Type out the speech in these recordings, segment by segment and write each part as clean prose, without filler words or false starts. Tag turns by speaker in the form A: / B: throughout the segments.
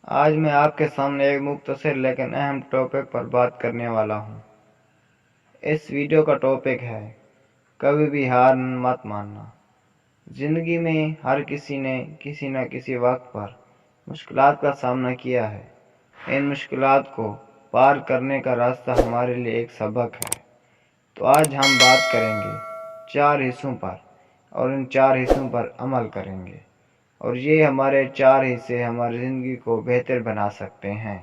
A: آج میں آپ کے سامنے ایک مختصر لیکن اہم ٹاپک پر بات کرنے والا ہوں۔ اس ویڈیو کا ٹاپک ہے کبھی بھی ہار مت ماننا۔ زندگی میں ہر کسی نے کسی نہ کسی وقت پر مشکلات کا سامنا کیا ہے۔ ان مشکلات کو پار کرنے کا راستہ ہمارے لیے ایک سبق ہے۔ تو آج ہم بات کریں گے 4 حصوں پر اور ان 4 حصوں پر عمل کریں گے، اور یہ ہمارے 4 حصے ہماری زندگی کو بہتر بنا سکتے ہیں۔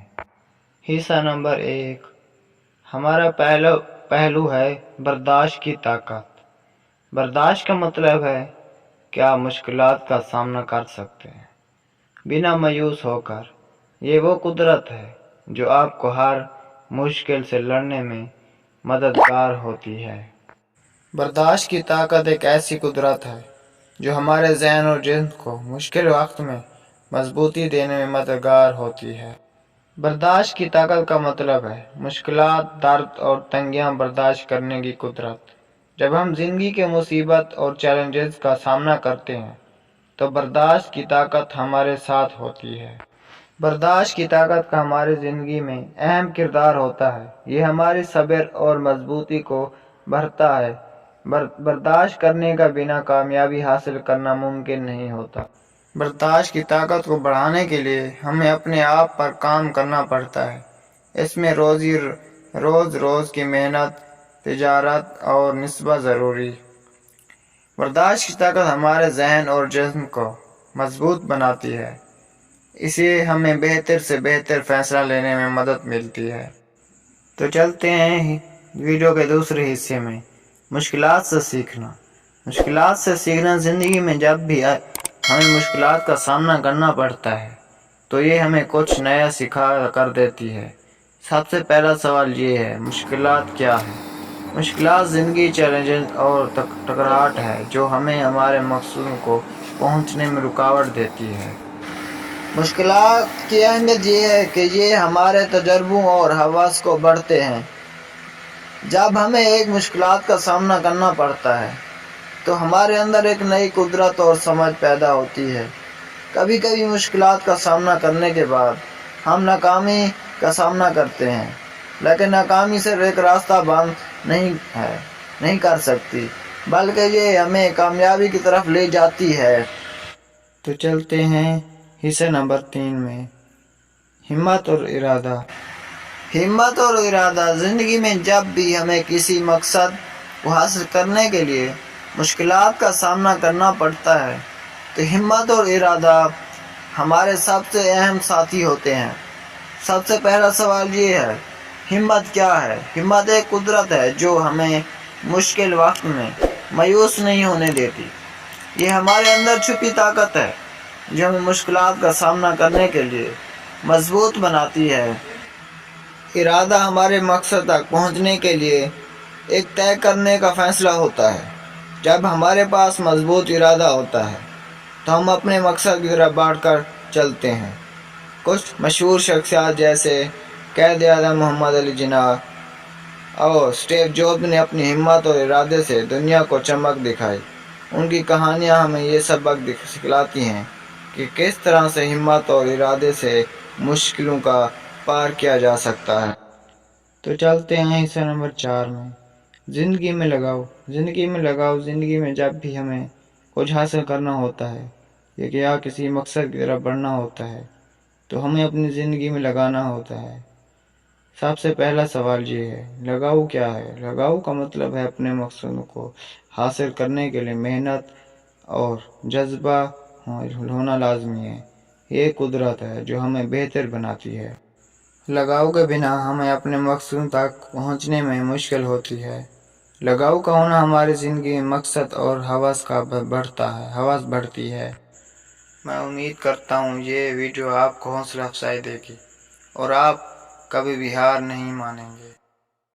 A: حصہ نمبر 1، ہمارا پہلو ہے برداشت کی طاقت۔ برداشت کا مطلب ہے کہ آپ مشکلات کا سامنا کر سکتے ہیں بنا مایوس ہو کر۔ یہ وہ قدرت ہے جو آپ کو ہر مشکل سے لڑنے میں مددگار ہوتی ہے۔ برداشت کی طاقت ایک ایسی قدرت ہے جو ہمارے ذہن اور جسم کو مشکل وقت میں مضبوطی دینے میں مددگار ہوتی ہے۔ برداشت کی طاقت کا مطلب ہے مشکلات، درد اور تنگیاں برداشت کرنے کی قدرت۔ جب ہم زندگی کے مصیبت اور چیلنجز کا سامنا کرتے ہیں تو برداشت کی طاقت ہمارے ساتھ ہوتی ہے۔ برداشت کی طاقت کا ہماری زندگی میں اہم کردار ہوتا ہے۔ یہ ہماری صبر اور مضبوطی کو بڑھاتا ہے۔ برداشت کرنے کا بنا کامیابی حاصل کرنا ممکن نہیں ہوتا۔ برداشت کی طاقت کو بڑھانے کے لیے ہمیں اپنے آپ پر کام کرنا پڑتا ہے۔ اس میں روز کی محنت، تجارت اور نصبہ ضروری۔ برداشت کی طاقت ہمارے ذہن اور جسم کو مضبوط بناتی ہے۔ اسے ہمیں بہتر سے بہتر فیصلہ لینے میں مدد ملتی ہے۔ تو چلتے ہیں ویڈیو کے دوسرے حصے میں، مشکلات سے سیکھنا۔ مشکلات سے سیکھنا۔ زندگی میں جب بھی ہمیں مشکلات کا سامنا کرنا پڑتا ہے تو یہ ہمیں کچھ نیا سکھا کر دیتی ہے۔ سب سے پہلا سوال یہ ہے، مشکلات کیا ہے؟ مشکلات زندگی چیلنجز اور ٹکراہٹ ہے جو ہمیں ہمارے مقصدوں کو پہنچنے میں رکاوٹ دیتی ہے۔ مشکلات کی اہمیت یہ ہے کہ یہ ہمارے تجربوں اور حواس کو بڑھاتے ہیں۔ جب ہمیں ایک مشکلات کا سامنا کرنا پڑتا ہے تو ہمارے اندر ایک نئی قدرت اور سمجھ پیدا ہوتی ہے۔ کبھی کبھی مشکلات کا سامنا کرنے کے بعد ہم ناکامی کا سامنا کرتے ہیں، لیکن ناکامی صرف ایک راستہ بند نہیں کر سکتی، بلکہ یہ ہمیں کامیابی کی طرف لے جاتی ہے۔ تو چلتے ہیں حصہ نمبر 3 میں، ہمت اور ارادہ۔ ہمت اور ارادہ۔ زندگی میں جب بھی ہمیں کسی مقصد کو حاصل کرنے کے لیے مشکلات کا سامنا کرنا پڑتا ہے تو ہمت اور ارادہ ہمارے سب سے اہم ساتھی ہوتے ہیں۔ سب سے پہلا سوال یہ ہے، ہمت کیا ہے؟ ہمت ایک قدرت ہے جو ہمیں مشکل وقت میں مایوس نہیں ہونے دیتی۔ یہ ہمارے اندر چھپی طاقت ہے جو ہمیں مشکلات کا سامنا کرنے کے لیے مضبوط بناتی ہے۔ ارادہ ہمارے مقصد تک پہنچنے کے لیے ایک طے کرنے کا فیصلہ ہوتا ہے۔ جب ہمارے پاس مضبوط ارادہ ہوتا ہے تو ہم اپنے مقصد کی طرف بڑھ کر چلتے ہیں۔ کچھ مشہور شخصیات جیسے قائد-اعظم محمد علی جناح اور اسٹیو جابز نے اپنی ہمت اور ارادے سے دنیا کو چمک دکھائی۔ ان کی کہانیاں ہمیں یہ سبق سکھلاتی ہیں کہ کس طرح سے ہمت اور ارادے سے مشکلوں کا پار کیا جا سکتا ہے۔ تو چلتے ہیں حصہ نمبر 4 میں، زندگی میں لگاؤ۔ زندگی میں جب بھی ہمیں کچھ حاصل کرنا ہوتا ہے یا کسی مقصد کی طرف بڑھنا ہوتا ہے تو ہمیں اپنی زندگی میں لگانا ہوتا ہے۔ سب سے پہلا سوال یہ ہے، لگاؤ کیا ہے؟ لگاؤ کا مطلب ہے اپنے مقصدوں کو حاصل کرنے کے لیے محنت اور جذبہ ہونا لازمی ہے۔ یہ قدرت ہے جو ہمیں بہتر بناتی ہے۔ لگاؤ کے بنا ہمیں اپنے مقصدوں تک پہنچنے میں مشکل ہوتی ہے۔ لگاؤ کا ہونا ہماری زندگی میں مقصد اور حواس بڑھتی ہے۔ میں امید کرتا ہوں یہ ویڈیو آپ کو حوصلہ افزائی دے گی اور آپ کبھی بھی ہار نہیں مانیں گے۔